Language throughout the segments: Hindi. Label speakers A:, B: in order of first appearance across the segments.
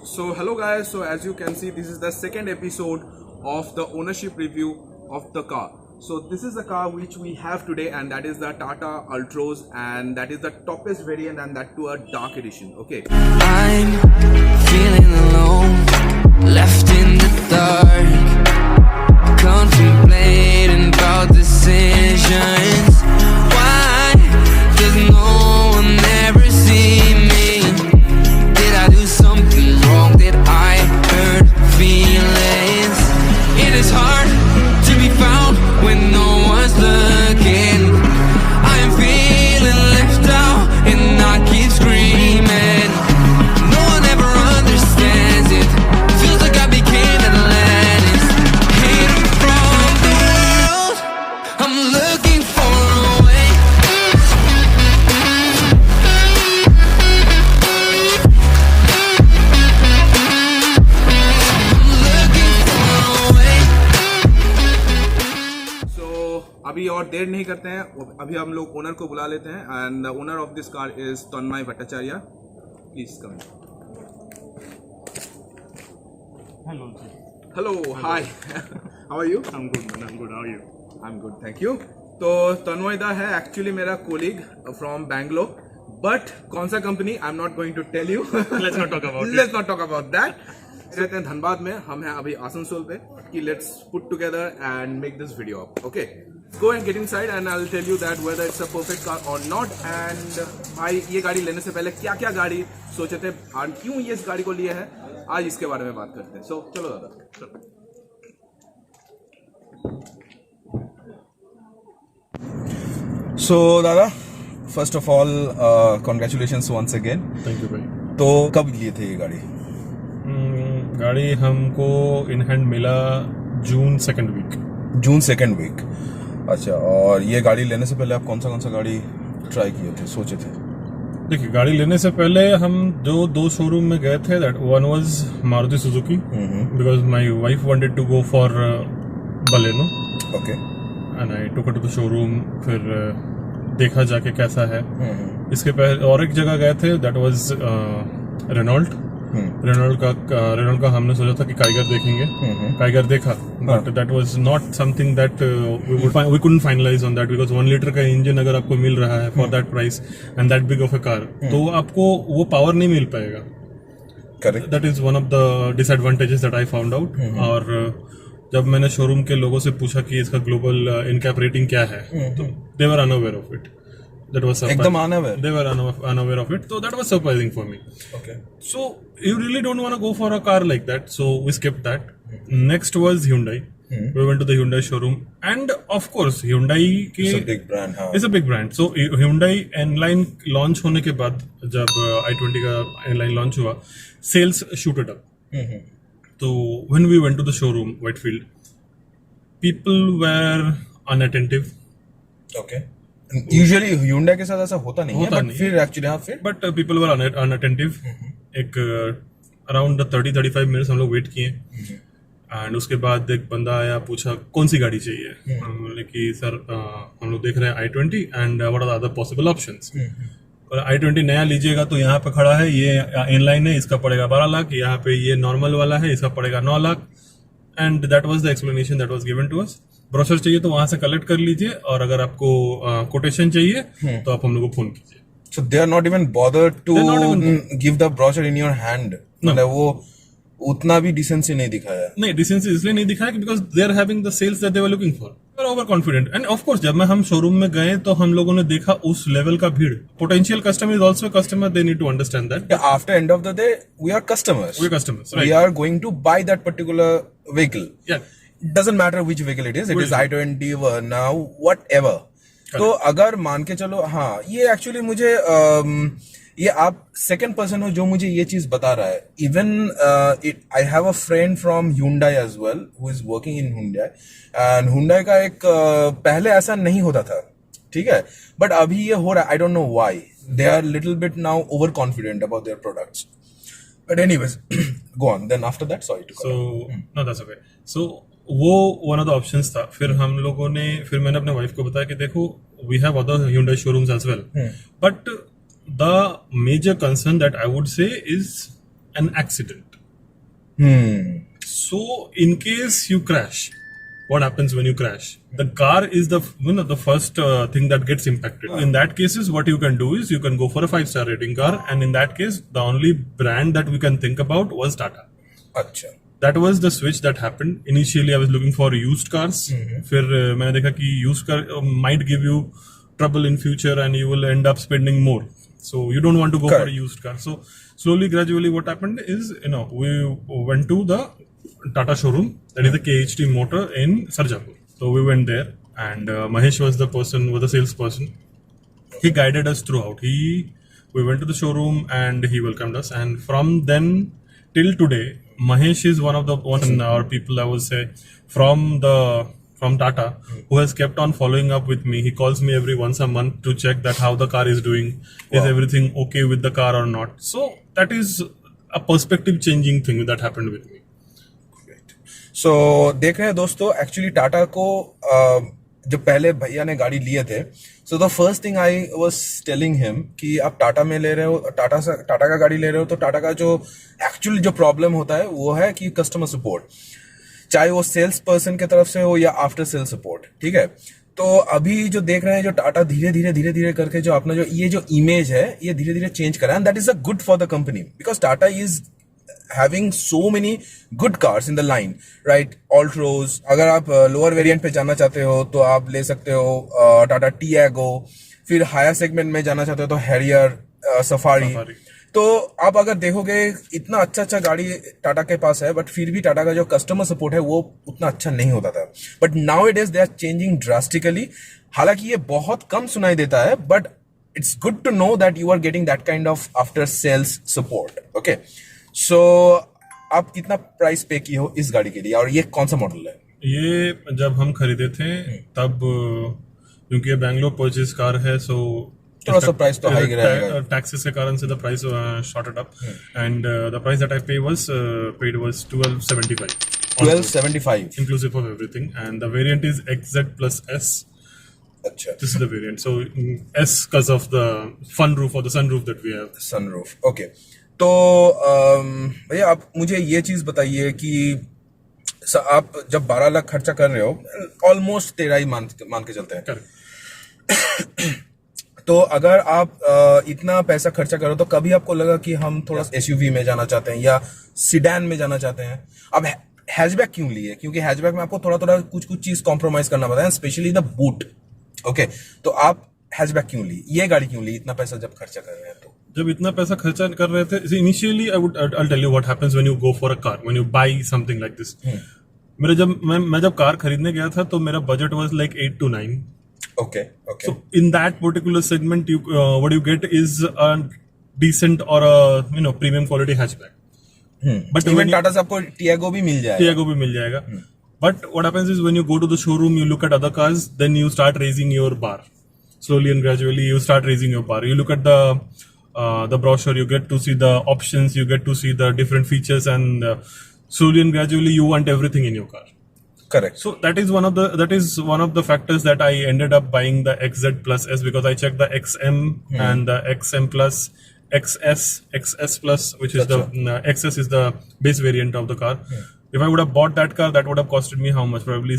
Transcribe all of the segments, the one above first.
A: So hello guys, so as you can see, this is the second episode of the ownership review of the car. So this is the car which we have today, and that is the Tata Altroz, and that is the toppest variant, and that to a dark edition. Okay,
B: I'm feeling alone, left in the dark, contemplating about decisions. Why does no one ever see me? Did I do something wrong? Did I hurt feelings? It is hard to be found when no one's looking. I am feeling left out and I keep screaming. No one ever understands it. Feels like I became Atlantis. Hidden from the world, I'm looking for a way.
A: अभी और देर नहीं करते हैं, अभी हम लोग ओनर को बुला लेते हैं. And the owner of this car is Tanmay Bhattacharya. Please come. Hello, hi, how are you?
C: I'm good, man. I'm good. How are you?
A: I am good, thank you. तो तन्मय दा है एक्चुअली मेरा कोलीग फ्रॉम बैंगलोर, बट कौन सा company I am not going to tell you.
C: Let's not talk about it.
A: Let's not talk about that. रहते हैं धनबाद में, हम हैं अभी आसनसोल पे कि let's put together and make this video up. Okay, go and get inside and I will tell you that whether it's a perfect car और नॉट. एंड भाई ये गाड़ी लेने से पहले क्या क्या गाड़ी सोचे थे और क्यों ये इस गाड़ी को लिए है, आज इसके बारे में बात करते हैं. सो चलो दादा, चलो. So दादा, first of all congratulations once again.
C: Thank you, भाई.
A: तो कब लिए थे ये गाड़ी?
C: गाड़ी हमको इन हैंड मिला जून सेकंड वीक.
A: अच्छा, और ये गाड़ी लेने से पहले आप कौन सा गाड़ी ट्राई किए थे, सोचे थे?
C: देखिए, गाड़ी लेने से पहले हम जो दो शोरूम में गए थे, that one was Maruti Suzuki, because my wife wanted to go for Baleno.
A: Okay.
C: And I took it to the showroom. फिर देखा जाके कैसा है. इसके पहले और एक जगह गए थे, दैट वाज रेनॉल्ट. रेनॉल्ट का हमने सोचा था कि काइगर देखेंगे. काइगर देखा, but that was not something that we couldn't finalise on that, because 1 litre का इंजन अगर आपको मिल रहा है for that price and that big of a car, तो आपको वो पावर नहीं मिल पाएगा.
A: Correct.
C: That is one of the disadvantages that I found out. और जब मैंने शोरूम के लोगों से पूछा कि इसका ग्लोबल इनकैप रेटिंग क्या है, तो they were unaware of it. That was
A: एकदम unaware.
C: They were unaware of it, so that was surprising for me.
A: Okay.
C: So you really don't want to go for a car like that, so we skipped that. Next was Hyundai. We went to the Hyundai showroom, and of course Hyundai के
A: It's a big brand, हाँ.
C: It's a big brand. So Hyundai N-Line launch होने के बाद, जब i20 का N-Line launch हुआ, sales shooted up. So when we went to the showroom, Whitefield, people were unattentive.
A: Okay. Usually Hyundai के साथ ऐसा होता नहीं है, बट फिर एक्चुअली हाँ फिर
C: बट पीपल वर अनअटेंटिव. एक अराउंड 30-35 मिनट्स हम लोग वेट किए, एंड उसके बाद एक बंदा आया, पूछा कौन सी गाड़ी चाहिए. हम बोले कि सर हम लोग देख रहे हैं i20 and what are the other possible options. और i20 नया लीजिएगा तो यहाँ पे खड़ा है, ये इनलाइन है, इसका पड़ेगा 12 लाख. यहाँ पे ये नॉर्मल वाला है, इसका पड़ेगा 9 lakh. And that was the explanation that was given to us. Brochure चाहिए तो वहां से कलेक्ट कर लीजिए, और अगर आपको कोटेशन चाहिए तो आप हम लोग को फोन कीजिए.
A: So they are not even bothered to give the brochure in your hand. मतलब वो उतना भी डिसेंसी नहीं दिखाया.
C: नहीं, डिसेंसी इसलिए नहीं दिखाया कि because they are having the sales that they were looking for. Over confident. And of course जब हम शोरूम में गए तो हम लोगों ने देखा उस लेवल का भीड़. Potential customer is also customer, they need to understand that.
A: After end of the day, we are customers.
C: Right.
A: We are going to buy that particular vehicle.
C: Yeah.
A: It doesn't matter which vehicle it is. It is i20, now whatever. तो अगर मान के चलो, हाँ ये एक्चुअली मुझे ये आप सेकंड पर्सन हो जो मुझे ये चीज बता रहा है. Even I have a friend from Hyundai as well who is working in Hyundai, and Hyundai का एक पहले ऐसा नहीं होता था, ठीक है, बट अभी ये हो रहा है. I don't know why they are little bit now overconfident about their products. But anyways, go on. Then after that, sorry to cut.
C: So no, that's okay. So वो वन ऑफ द ऑप्शंस था. फिर हम लोगों ने, फिर मैंने अपने वाइफ को बताया कि देखो, we have other Hyundai showrooms as well, but the major concern that I would say is an accident. So in case you crash, what happens when you crash? The car is the first thing that gets impacted. In that cases, what you can do is you can go for a 5-star rating car, and in that case, the only brand that we can think about was Tata.
A: अच्छा.
C: That was the switch that happened. Initially, I was looking for used cars. फिर मैंने देखा कि used car might give you trouble in future, and you will end up spending more. So you don't want to go for a used car. So slowly, gradually, what happened is, we went to the Tata showroom, that is the KHT Motor in Sarjapur. So we went there, and Mahesh was the salesperson. He guided us throughout. We went to the showroom, and he welcomed us. And from then till today, Mahesh is one of our people, I would say, from Tata, who has kept on following up with me. He calls me every once a month to check that how the car is doing. Is everything okay with the car or not? So that is a perspective changing thing that happened with me.
A: सो देख रहे हैं दोस्तों, एक्चुअली टाटा को जब पहले भैया ने गाड़ी लिए थे, so the first thing I was telling him कि आप टाटा में ले रहे हो, टाटा का गाड़ी ले रहे हो, तो टाटा का जो एक्चुअली जो प्रॉब्लम होता है वो है कि कस्टमर सपोर्ट, चाहे वो सेल्स पर्सन की तरफ से हो या आफ्टर सेल सपोर्ट. ठीक है, तो अभी जो देख रहे हैं, जो टाटा धीरे धीरे करके जो अपना जो इमेज है ये धीरे धीरे चेंज करा, and that is a good for the company, because Tata is having so many good cars in the line, right? Altros, अगर आप लोअर वेरिएंट पे जाना चाहते हो तो आप ले सकते हो टाटा टियागो. फिर हायर सेगमेंट में जाना चाहते हो तो हैरियर, सफारी. तो आप अगर देखोगे इतना अच्छा गाड़ी टाटा के पास है, बट फिर भी टाटा का जो कस्टमर सपोर्ट है वो उतना अच्छा नहीं होता था. But now it is they are changing drastically. हालांकि ये बहुत कम सुनाई देता है, but it's good to know that you are getting that kind of after sales support. Okay, so आप कितना प्राइस पे किए हो इस गाड़ी के लिए, और ये कौन सा मॉडल है?
C: ये जब हम खरीदे थे तब, क्योंकि ये बैंगलोर परचेज कार है, सो
A: थोड़ा सा प्राइस तो हाई रहेगा.
C: टैक्सेस के कारण से the price shorted up, and the price that I paid was 1275.
A: 1275
C: inclusive of everything, and the variant is XZ plus S.
A: अच्छा,
C: This is the variant. So S because of the sunroof or the sunroof that we have.
A: Sunroof. Okay, तो भैया आप मुझे ये चीज बताइए कि आप जब 12 लाख खर्चा कर रहे हो, ऑलमोस्ट 13 ही मान के चलते हैं.
C: Correct.
A: तो अगर आप इतना पैसा खर्चा करो, तो कभी आपको लगा कि हम थोड़ा एसयूवी में जाना चाहते हैं या सिडैन में जाना चाहते हैं? अब हैचबैक क्यों लिए? क्योंकि हैचबैक में आपको थोड़ा कुछ चीज कॉम्प्रोमाइज करना पड़ता है, स्पेशली द बूट. ओके, तो आप हैचबैक क्यों ली, ये गाड़ी क्यों ली इतना पैसा जब खर्चा कर रहे हैं? तो
C: जब इतना पैसा खर्चा कर रहे थे, initially I'll tell you what happens when you go for a car, when you buy something like this. मैं जब कार खरीदने गया था तो मेरा budget was like 8 to 9.
A: Okay.
C: So in that particular segment, what you get is a decent or a premium quality hatchback.
A: But even Tata से आपको टियागो भी मिल जाएगा.
C: But what happens is when you go to the showroom, you look at other cars, then you start raising your bar. Slowly and gradually, you start raising your bar. You look at the brochure, you get to see the options, you get to see the different features, and slowly and gradually, you want everything in your car.
A: Correct.
C: So that is one of the factors that I ended up buying the XZ plus S, because I checked the XM and the XM plus, XS plus, which is the XS is the base variant of the car. If I would have bought that car, that would have costed me how much? Probably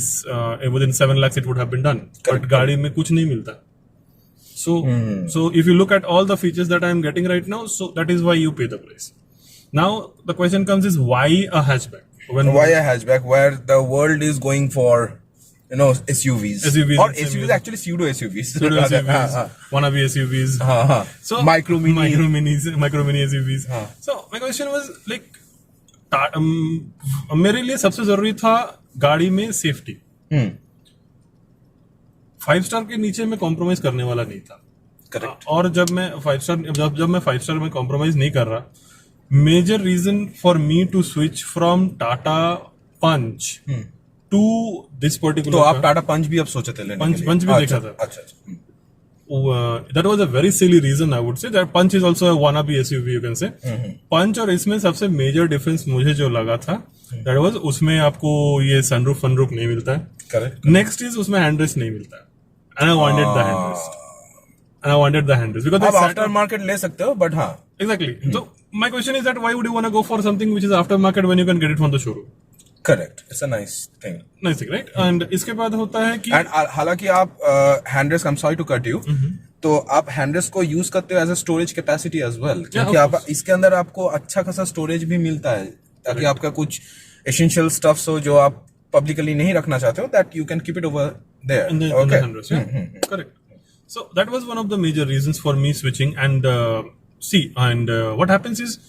C: within 7 lakhs it would have been done.
A: Correct.
C: But गाड़ी में कुछ नहीं मिलता. So if you look at all the features that I am getting right now, so that is why you pay the price. Now the question comes is, why a hatchback?
A: Why a hatchback where the world is going for SUVs or SUVs, actually pseudo SUVs,
C: wannabe SUVs, so micro mini SUVs. So my question was like, मेरे लिए सबसे जरूरी था गाड़ी में सेफ्टी. 5 स्टार के नीचे मैं कॉम्प्रोमाइज करने वाला नहीं था.
A: करेक्ट.
C: और जब मैं 5 स्टार में कॉम्प्रोमाइज नहीं कर रहा, major reason for me to switch from Tata Punch to this particular.
A: तो आप टाटा पंच भी अब सोचे थे लेने के लिए?
C: पंच भी देखा था.
A: अच्छा.
C: That was a very silly reason, I would say. That Punch is also a wannabe SUV, you can say. Punch और इसमें सबसे मेजर डिफरेंस मुझे जो लगा था, that was उसमें आपको ये सनरूफ नहीं मिलता है.
A: करेक्ट.
C: नेक्स्ट इज उसमें हैंडरेस्ट नहीं मिलता है. And I wanted the handrest. Because
A: आप आफ्टर मार्केट ले सकते हो, बट हाँ.
C: Exactly. तो my question is that why would you want to go for something which is aftermarket when you can get it from the showroom?
A: Correct, it's a nice thing.
C: Nice thing, right? And इसके बाद होता है कि
A: एंड हालांकि आप handrest, I am sorry to cut you, तो आप हैंडरेस्ट को यूज करते हो as a storage capacity as well, क्योंकि
C: of
A: आप इसके अंदर आपको अच्छा खासा स्टोरेज भी मिलता है, ताकि आपका कुछ एसेंशियल स्टफ्स हो जो आप पब्लिकली नहीं रखना चाहते हो, that you can keep it over there.
C: in the hundreds, yeah? Correct. So that was one of the major reasons for me switching. And what happens is,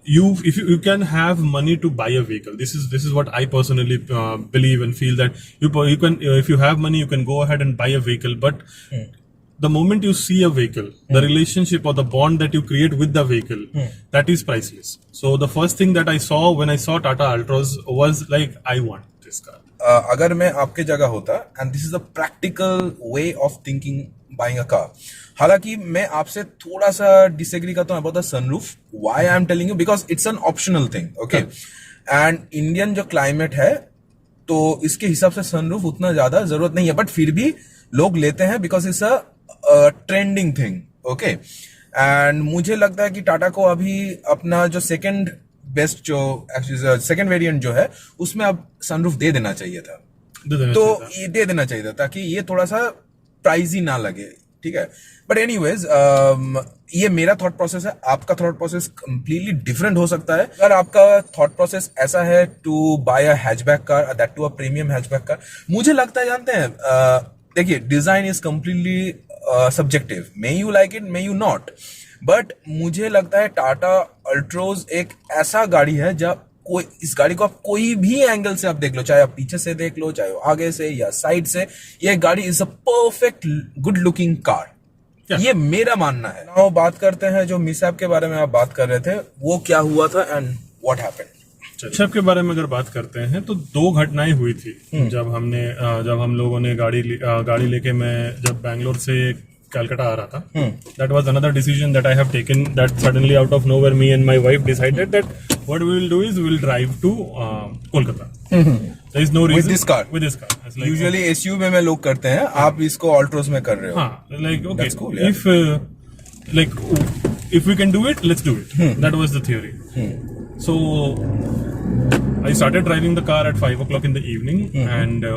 C: if you can have money to buy a vehicle. This is what I personally believe and feel, that you can, if you have money, you can go ahead and buy a vehicle. But the moment you see a vehicle, the relationship or the bond that you create with the vehicle, that is priceless. So the first thing that I saw when I saw Tata Altroz was like, I want this car.
A: अगर मैं आपके जगह होता, and this is the practical way of thinking buying a car. हालांकि मैं आपसे थोड़ा सा डिसएग्री करता हूं about the sunroof. Why I am telling you, because it's an optional thing, okay. And Indian जो क्लाइमेट है, तो इसके हिसाब से सनरूफ उतना ज्यादा जरूरत नहीं है, बट फिर भी लोग लेते हैं because it's a trending thing, okay. And मुझे लगता है कि टाटा को अभी अपना जो सेकंड बेस्ट, जो सेकंड वेरिएंट जो है, उसमें अब सनरूफ दे देना चाहिए था. तो ये दे देना चाहिए था ताकि ये थोड़ा सा प्राइजी ना लगे, ठीक है. बट एनीवेज, ये मेरा थॉट प्रोसेस है. आपका थॉट प्रोसेस कंप्लीटली डिफरेंट हो सकता है. अगर आपका थॉट प्रोसेस ऐसा है to buy a hatchback car, that to a premium hatchback car, मुझे लगता है, जानते हैं, देखिए, design is completely subjective. May you like it, may you not, but मुझे लगता है टाटा अल्ट्रोज एक ऐसा गाड़ी है जब कोई, इस गाड़ी को आप कोई भी एंगल से आप देख लो, चाहे आप पीछे से देख लो, चाहे आगे से या साइड से, ये गाड़ी is a perfect good looking car. ये मेरा मानना है. नाउ बात करते हैं जो मिसहैप के बारे में आप बात कर रहे थे, वो क्या हुआ था एंड व्हाट हैपेंड.
C: मिसहैप के बारे में अगर बात करते हैं तो 2 घटनाएं हुई थी. जब हम लोगों ने गाड़ी लेके, मैं जब बैंगलोर से Calcutta आ रहा था, that was another decision that I have taken, that suddenly out of nowhere me and my wife decided that what we will do is we will drive to Kolkata. There is no reason. With this car. It's like,
A: usually SUV में लोग करते हैं, आप इसको ऑल्ट्रोज में कर रहे हो.
C: हाँ, like okay,
A: That's cool, yeah.
C: if we can do it, let's do it. That was the theory. So I started driving the car at 5 o'clock in the evening, and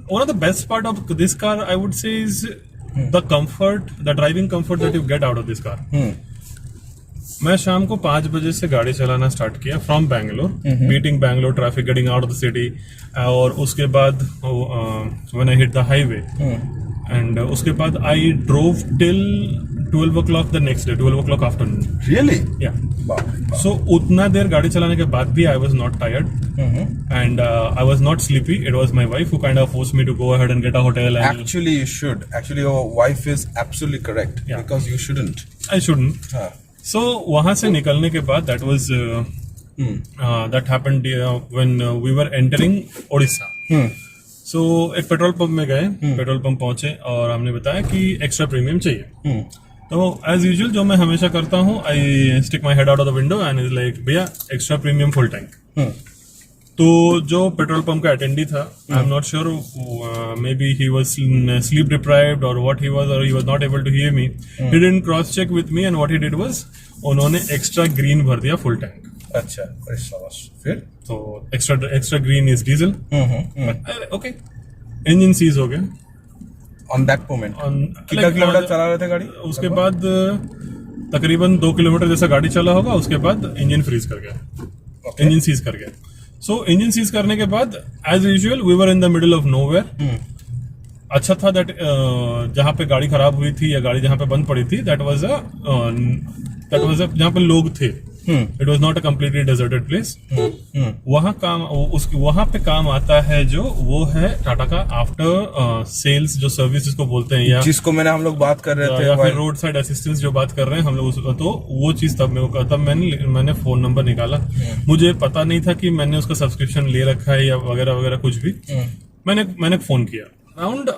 C: one of the best part of this car, I would say, is the comfort, the driving comfort that you get out of this car. मैं शाम को 5 बजे से गाड़ी चलाना स्टार्ट किया from Bangalore, beating Bangalore traffic, getting out of the city, और उसके बाद when I hit the highway, and उसके बाद I drove till 12 o'clock the next day, 12 o'clock afternoon.
A: Really?
C: Yeah. So उतना देर गाड़ी चलाने के बाद भी I was not tired, and I was not sleepy. It was my wife who kind of forced me to go ahead and get a hotel. And
A: Actually, you should. Actually, your wife is absolutely correct.
C: Yeah.
A: Because you shouldn't.
C: I shouldn't. So वहां से निकलने के बाद that was that happened when we were entering Odisha. So एक पेट्रोल पंप में गए, पेट्रोल पंप पहुंचे और हमने बताया कि एक्स्ट्रा प्रीमियम चाहिए. तो एज यूजुअल जो मैं हमेशा करता हूँ, I stick my head out of the window and is like, भैया एक्स्ट्रा प्रीमियम फुल टैंक. तो जो पेट्रोल पंप का अटेंडी था, I am not sure, maybe he was sleep deprived और what he was not able to hear me. He didn't cross check with me, and what he did was, उन्होंने एक्स्ट्रा ग्रीन भर दिया फुल टैंक.
A: अच्छा, फिर
C: तो extra green is diesel. Okay, engine seize हो गया
A: ऑन दैट मोमेंट. कितना किलोमीटर चला रहे थे गाड़ी?
C: उसके बाद तकरीबन 2 किलोमीटर जैसा गाड़ी चला होगा, उसके बाद इंजन फ्रीज कर गया, इंजन सीज कर गया. सो इंजन सीज करने के बाद as usual we were in the middle of nowhere. अच्छा था दैट जहां पे गाड़ी खराब हुई थी या गाड़ी जहां पे बंद पड़ी थी, दैट वाज जहां पे लोग थे. It was not a completely deserted place. वहां पे काम आता है जो वो है टाटा का आफ्टर सेल्स जो सर्विस जिसको बोलते हैं, या
A: जिसको हम लोग बात कर रहे थे,
C: या फिर रोड साइड असिस्टेंस जो बात कर रहे हैं हम लोग. तो वो चीज तब मैंने फोन नंबर निकाला. मुझे पता नहीं था कि मैंने उसका सब्सक्रिप्शन ले रखा है या वगैरह वगैरह कुछ भी. मैंने फोन किया. Around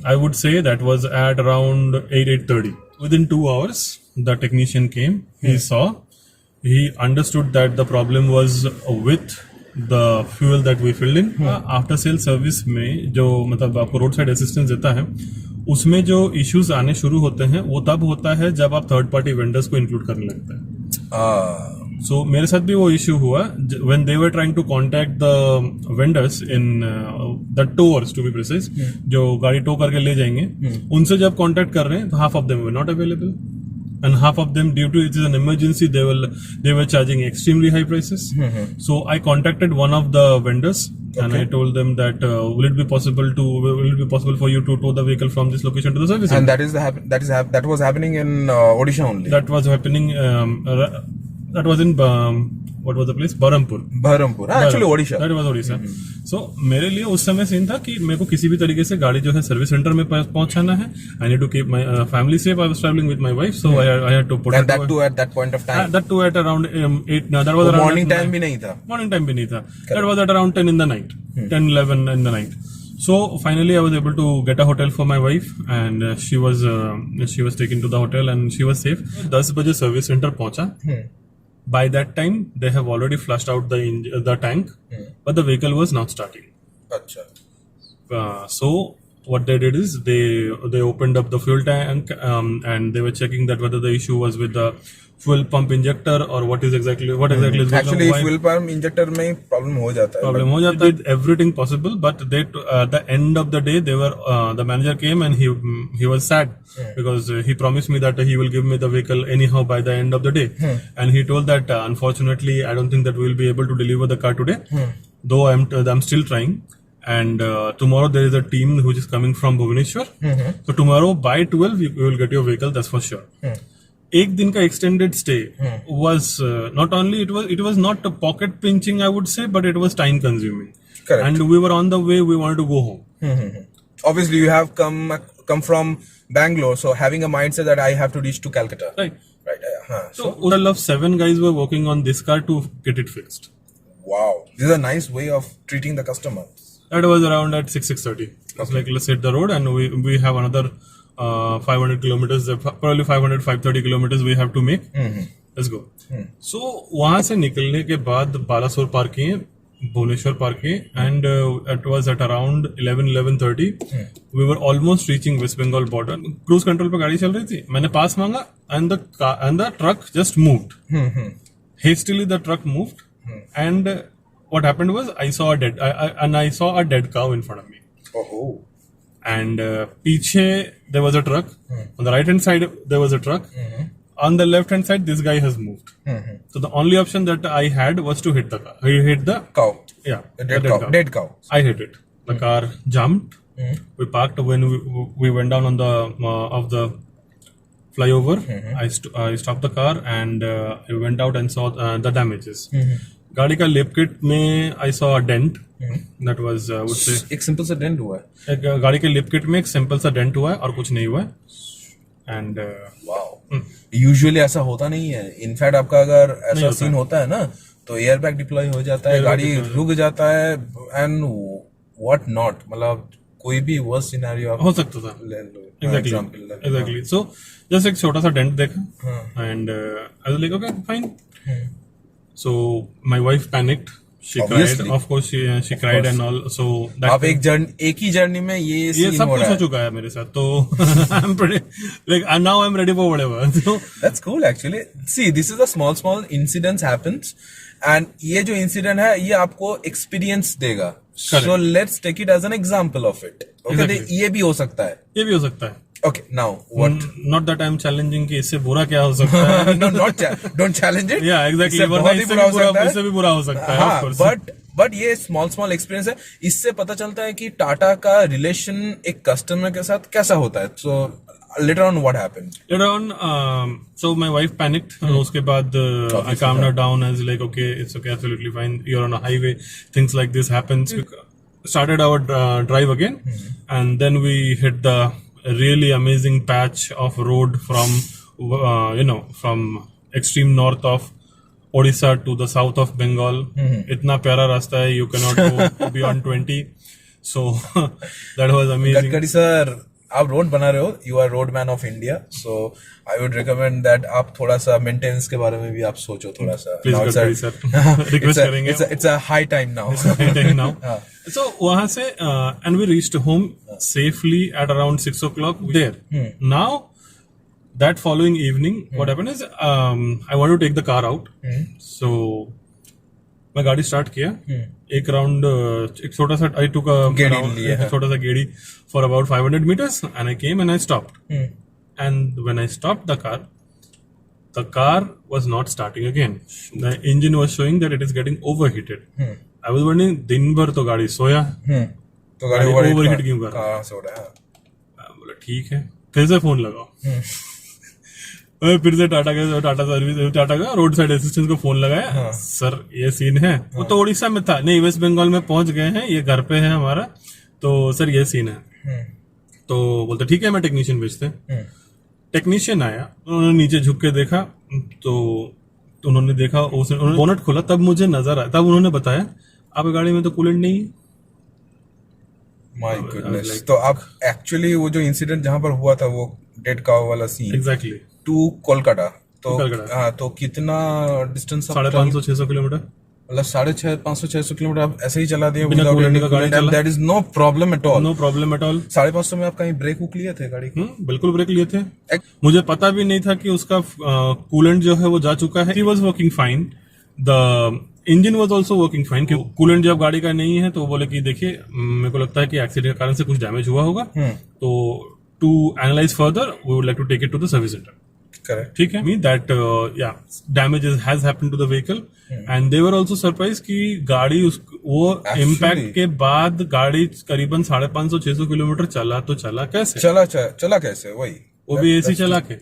C: I would say that was at around 8:30. Within 2 hours the technician came. He saw. He understood that the problem was with the fuel that we filled in. After sale service में जो मतलब आपको रोड साइड असिस्टेंस देता है, उसमें जो इश्यूज आने शुरू होते हैं वो तब होता है जब आप थर्ड पार्टी वेंडर्स को इंक्लूड करने लगते हैं. So मेरे साथ भी वो issue हुआ when they were trying to contact the vendors in the towers to be precise, जो गाड़ी टो करके ले जाएंगे, उनसे जब contact कर रहे हैं तो half of them were not available, and half of them, due to it is an emergency, they were charging extremely high prices. So I contacted one of the vendors and I told them that will it be possible for you to tow the vehicle from this location to the service
A: And
C: center?
A: that was happening in Odisha only.
C: That was happening. That was in what was the place? Berhampur.
A: Berhampur. Actually Odisha.
C: That was Odisha. So मेरे लिए उस समय सीन था कि मेरे को किसी भी तरीके से गाड़ी जो है सर्विस सेंटर में पहुंचाना है. I need to keep my family safe. I was traveling with my wife, so I had to put
A: And that too at that point of time.
C: that too at around 8. No, that was around
A: morning time भी नहीं था.
C: Morning time भी नहीं था. That was at around 10 in the night. 10-11 in the night. So finally, I was able to get a hotel for my wife, and she was taken to the hotel, and she was safe. 10 बजे सर्विस सेंटर पहुंचा. By that time, they have already flushed out the tank, but the vehicle was not starting.
A: अच्छा.
C: So what they did is they opened up the fuel tank, and they were checking that whether the issue was with the fuel pump injector or what exactly is going on.
A: Actually fuel pump injector में ही problem हो जाता है.
C: Problem हो जाता है. Did everything possible, but they at the end of the day they were the manager came and he was sad because he promised me that he will give me the vehicle anyhow by the end of the day, and he told that unfortunately I don't think that we will be able to deliver the car today, though I'm still trying. And tomorrow there is a team which is coming from Bhubaneswar. So tomorrow by 12 you will get your vehicle, that's for sure. एक दिन का extended stay was not only it was not a pocket pinching, I would say, but it was time consuming.
A: Correct.
C: And we were on the way, we wanted to go home.
A: Obviously you have come from Bangalore, so having a mindset that I have to reach to Calcutta.
C: Right.
A: So
C: So total of 7 guys were working on this car to get it fixed.
A: wow, this is a nice way of treating the customer.
C: That was around at 6:30. It's like let's hit the road, and we have another 500 kilometers, probably 530 kilometers we have to make. Let's go. So वहां से निकलने के बाद बालासोर पार किए, भुवनेश्वर पार किए, and it was at around 11:30. We were almost reaching West Bengal border. Cruise control पे गाड़ी चल रही थी. मैंने पास मांगा, and the truck just moved. Hastily the truck moved, and what happened was I saw a dead cow in front of me.
A: Oh.
C: And पीछे there was a truck. On the right hand side there was a truck. On the left hand side this guy has moved. So the only option that I had was to hit the car. I hit the
A: Cow.
C: yeah,
A: A
C: the
A: dead cow.
C: I hit it. The car jumped. We parked when we went down on the of the flyover. I stopped the car and I went out and saw the damages. गाड़ी का लिप किट में I saw a dent. That was would say
A: एक simple सा dent हुआ है.
C: एक गाड़ी के लिप किट में एक सिंपल सा डेंट हुआ है और कुछ नहीं हुआ है. And
A: Wow. Usually ऐसा होता नहीं है. इनफैक्ट आपका अगर ऐसा सीन होता है ना, तो एयर बैग डिप्लॉय हो जाता है, गाड़ी रुक जाता है, एंड व्हाट नॉट, मतलब कोई भी वर्स्ट सिनेरियो आप
C: हो सकता था.
A: ले लो.
C: एग्जैक्टली. सो जस्ट एक छोटा सा डेंट देखा and I was like okay fine. So my wife panicked. She
A: Obviously.
C: cried. Of course, she cried and all. So that
A: आप एक ही जर्नी में ये
C: सब
A: सीन हो
C: कुछ
A: रहा
C: हो
A: है.
C: चुका है मेरे साथ. तो I'm pretty like and now I'm ready for whatever. So
A: That's cool actually. See, this is a small incidents happens, and ये जो इंसिडेंट है ये आपको एक्सपीरियंस देगा.
C: Correct.
A: So let's take it as an example of it. Okay,
C: Exactly.
A: ये भी हो सकता है.
C: ये भी हो सकता है.
A: Okay, now what?
C: Not that I'm challenging कि इससे बुरा क्या हो सकता है.
A: No, don't challenge it.
C: Yeah, exactly.
A: इससे
C: वरना
A: बहुत ही
C: इससे
A: बुरा
C: भी
A: हो
C: बुरा
A: सकता है.
C: इससे भी बुरा हो सकता है. Of
A: हाँ,
C: course.
A: but ये स्मॉल एक्सपीरियंस है. इससे पता चलता है कि टाटा का रिलेशन एक कस्टमर के साथ कैसा होता है. So later on what happened?
C: Later on, so my wife panicked. उसके बाद I calmed her down. I was like, okay, it's okay, absolutely fine. You're on a highway. Things like this happens. We started our drive again, and then we hit the really amazing patch of road from from extreme north of Odisha to the south of Bengal. इतना प्यारा रास्ता है. You cannot go beyond 20. So that was amazing.
A: Gadkari sir, आप रोड बना रहे हो. You are road man of India, so I would recommend that आप थोड़ा सा मेंटेनेंस के बारे में भी आप सोचो थोड़ा सा.
C: Please, गडकरी सर, रिक्वेस्ट करेंगे.
A: It's a high time now.
C: now. So वहां से and we reached home safely at around 6 o'clock there. Now that following evening, what happened is I wanted to take the car out. So मैं गाड़ी स्टार्ट किया, एक राउंड एक छोटा सा I took a छोटा सा गेड़ी for about 500 meters and I came and I stopped. And when I stopped the car was not starting again. The engine was showing that it is getting overheated. I was wondering, दिन भर तो गाड़ी सोया,
A: तो गाड़ी
C: ओवरहीट क्यों कर रहा है?
A: कहाँ सो रहा है?
C: मैं बोला ठीक है, फिर से फोन लगाओ। मैं फिर से टाटा का रोड साइड असिस्टेंस को फोन लगाया। सर ये सीन है, वो तो उड़ीसा में था, नहीं वेस्ट बंगाल में पहुंच गए हैं, ये घर पे है हमारा, तो सर ये सीन है। तो बोलते ठीक है मैं टेक्नीशियन भेजते हैं। टेक्नीशियन आया, उन्होंने नीचे झुक के देखा, तो उन्होंने देखा, उन्होंने बोनट खोला, तब मुझे नजर आया, तब उन्होंने बताया आपकी गाड़ी में तो कूलेंट नहीं है।
A: My goodness. तो आप एक्चुअली वो जो इंसिडेंट जहां पर हुआ था, वो डेड काउ वाला सीन,
C: एग्जैक्टली
A: टू कोलकाता, तो
C: कोलकाता।
A: हाँ, तो कितना डिस्टेंस?
C: 550-600 किलोमीटर,
A: मतलब 550-600 किलोमीटर आप ऐसे ही चला दिए
C: बिना कूलेंट का गाड़ी चला।
A: That is no problem at all.
C: No problem at all.
A: 550 में आप कहीं ब्रेक वुक लिए थे गाड़ी की?
C: बिल्कुल ब्रेक लिए थे। मुझे पता भी नहीं था कि उसका कूलेंट जो है वो जा चुका है। He was working fine, the engine was also working fine. Coolant जब गाड़ी का नहीं है तो बोले कि देखिए मेरे को लगता है कि एक्सीडेंट के कारण से कुछ डैमेज हुआ होगा, तो to analyse further we would like to take it to the service centre.
A: Correct,
C: ठीक है। मीन दैट या damage has happened to the vehicle and they were also surprise कि गाड़ी वो इम्पैक्ट के बाद गाड़ी करीबन 550-600 किलोमीटर चला तो चला कैसे?
A: चला कैसे? वही
C: वो भी एसी चला के,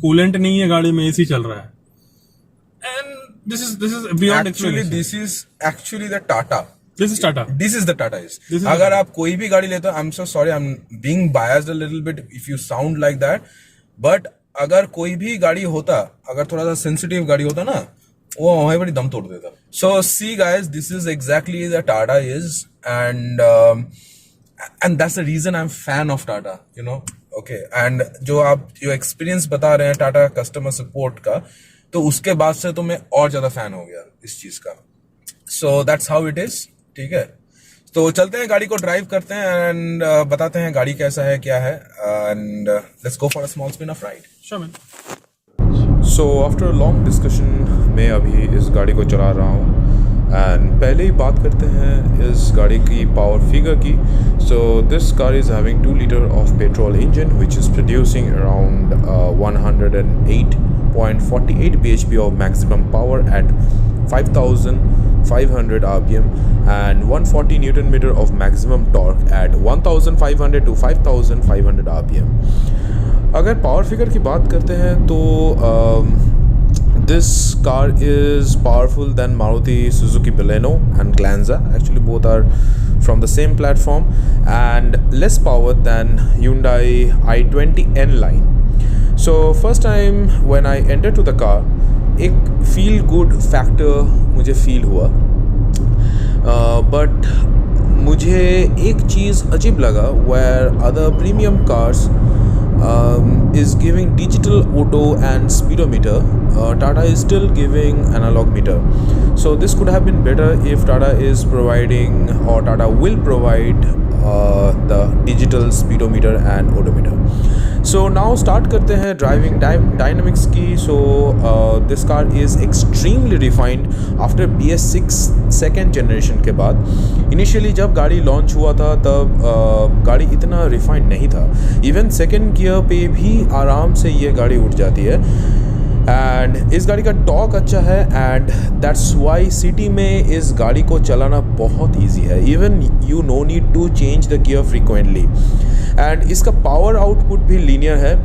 C: कूलेंट नहीं है गाड़ी में, एसी चल रहा है। And this is beyond explanation.
A: This is actually the Tata.
C: This is Tata.
A: This is the Tata is. अगर आप कोई भी गाड़ी लेते हो, I'm so sorry, I'm being biased a little bit if you sound like that, but अगर कोई भी गाड़ी होता, अगर थोड़ा सा सेंसिटिव गाड़ी होता ना, वो वहीं बड़ी दम तोड़ देता। So see guys, this is exactly the Tata is, and that's the reason I'm fan of Tata, you know, okay. And जो आप एक्सपीरियंस बता रहे हैं टाटा कस्टमर सपोर्ट का, तो उसके बाद से तो मैं और ज्यादा फैन हो गया इस चीज का। So that's how it is. ठीक है, तो चलते हैं, गाड़ी को ड्राइव करते हैं एंड बताते हैं गाड़ी कैसा है, क्या है, and let's go for a small spin off ride.
C: Sure man.
D: So after a long discussion मैं अभी इस गाड़ी को चला रहा हूँ एंड पहले ही बात करते हैं इस गाड़ी की पावर फिगर की। So this car is having 2 litre of petrol engine which is producing around 108.48 bhp of maximum power at 5,500 rpm and 140 Newton meter of maximum torque at 1,500 to 5,500 rpm. अगर पावर फिगर की बात करते हैं तो this car is powerful than Maruti Suzuki Baleno and Glanza. Actually both are from the same platform and less power than Hyundai i20 N line. So first time when I entered to the car, एक feel good factor मुझे feel हुआ, but मुझे एक चीज़ अजीब लगा, where other premium cars is giving digital auto and speedometer, Tata is still giving analog meter. So this could have been better if Tata is providing, or Tata will provide the digital speedometer and odometer. So now start करते हैं driving dynamics की. So this car is extremely refined after BS6 second generation के बाद. Initially जब गाड़ी लॉन्च हुआ था तब गाड़ी इतना refined नहीं था. Even second gear पे भी आराम से ये गाड़ी उठ जाती है. एंड इस गाड़ी का टॉर्क अच्छा है एंड दैट्स वाई सिटी में इस गाड़ी को चलाना बहुत ईजी है. Even you no need to change the gear frequently and इसका पावर आउटपुट भी लीनियर है.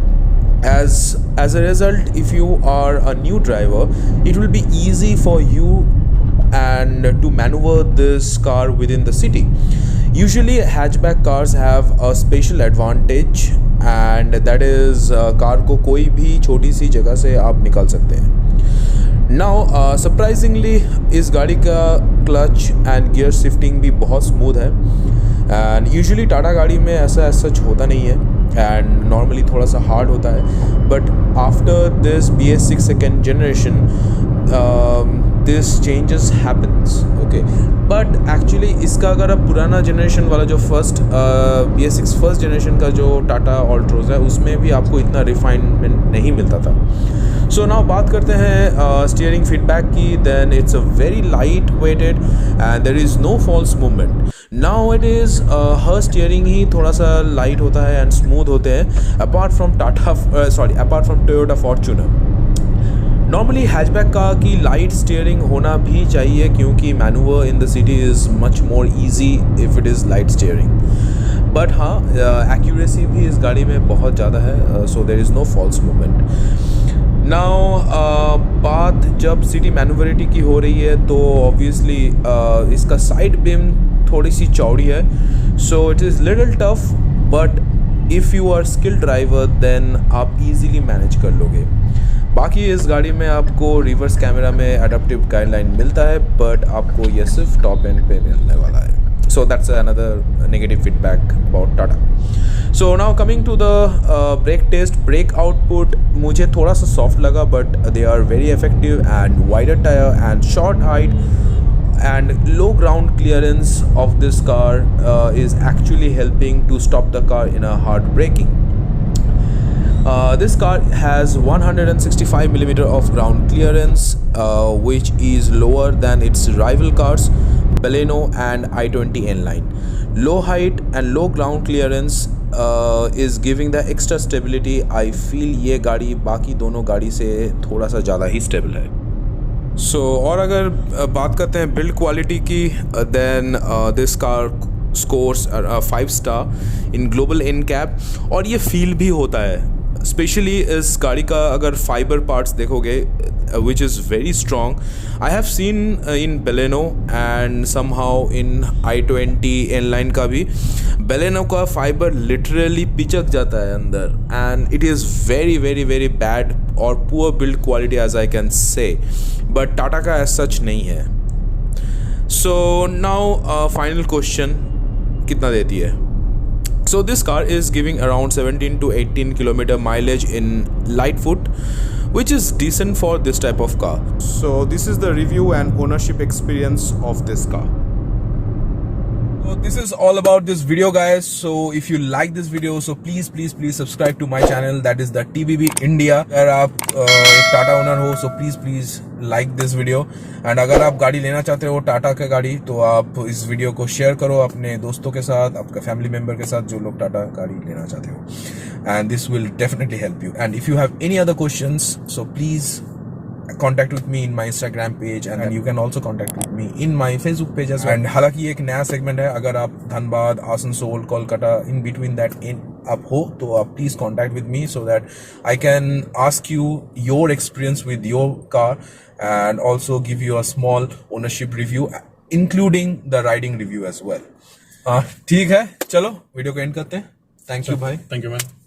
D: As a result, if you are a new driver, it will be easy for you and to maneuver this car within the city. Usually hatchback cars have a special advantage and that is car को कोई भी छोटी सी जगह से आप निकाल सकते हैं. Now surprisingly इस गाड़ी का क्लच एंड गियर शिफ्टिंग भी बहुत स्मूथ है एंड यूजुअली टाटा गाड़ी में ऐसा सच होता नहीं है एंड नॉर्मली थोड़ा सा हार्ड होता है. But after this BS6 second generation this changes happens, okay, but actually इसका अगर आप पुराना जनरेशन वाला जो BS6 फर्स्ट जनरेशन का जो टाटा ऑल्ट्रोज है उसमें भी आपको इतना रिफाइनमेंट नहीं मिलता था. सो नाउ बात करते हैं स्टीयरिंग फीडबैक की. Then it's a very light weighted and there is no false movement. Now it is हर स्टीयरिंग ही थोड़ा सा लाइट होता है एंड स्मूथ होते हैं apart from Toyota Fortuner. Normally hatchback car की लाइट स्टीयरिंग होना भी चाहिए क्योंकि manoeuvre in the city is much more easy if it is light steering. But हाँ, एक्यूरेसी भी इस गाड़ी में बहुत ज़्यादा है, so there is no false movement. Now बात जब सिटी मैनूवरिटी की हो रही है तो ऑब्वियसली इसका साइड बीम थोड़ी सी चौड़ी है, so it is little tough, but if you are skilled driver then आप इजीली मैनेज कर लोगे. बाकी इस गाड़ी में आपको रिवर्स कैमरा में एडाप्टिव गाइडलाइन मिलता है, बट आपको ये सिर्फ टॉप एंड पे मिलने वाला है. So that's another negative feedback about Tata. So now coming to the brake test. Brake output मुझे थोड़ा सा soft लगा, but they are very effective and wider tire and short height and low ground clearance of this car is actually helping to stop the car in a hard braking. This car has 165mm of ground clearance, which is lower than its rival cars Baleno and i20 N-Line. Low height and low ground clearance is giving the extra stability. I feel ये गाड़ी बाकी दोनों गाड़ी से थोड़ा सा ज़्यादा ही स्टेबल है. So और अगर बात करते हैं बिल्ड क्वालिटी की, then this car scores 5 star in global NCAP. और ये फील भी होता है, स्पेशली इस गाड़ी का अगर फाइबर पार्ट्स देखोगे which is very strong. I have seen in Baleno and somehow in i20 N-Line का भी Baleno का फाइबर लिटरली पिचक जाता है अंदर and it is very very very bad और poor build quality as I can say, but Tata का as such नहीं है. So now final question, कितना देती है? So this car is giving around 17 to 18 km mileage in light foot, which is decent for this type of car. So this is the review and ownership experience of this car.
A: So this is all about this video, guys. So if you like this video, so please subscribe to my channel, that is the TBB India. अगर आप एक टाटा ओनर हो, so please like this video. And अगर आप गाड़ी लेना चाहते हो टाटा का गाड़ी, तो आप इस वीडियो को शेयर करो अपने दोस्तों के साथ, आपका फैमिली मेंबर के साथ जो लोग टाटा गाड़ी लेना चाहते हो. And this will definitely help you. And if you have any other questions, so please contact with me in my Instagram page and you can also contact with me in my Facebook page as well. And हालांकि ये एक नया सेगमेंट है, अगर आप Dhanbad, Asansol, Kolkata in between that आप हो तो आप please contact with me so that I can ask you your experience with your car and also give you a small ownership review including the riding review as well. ठीक है, चलो वीडियो को एंड करते हैं. थैंक यू भाई.
C: Thank you, man.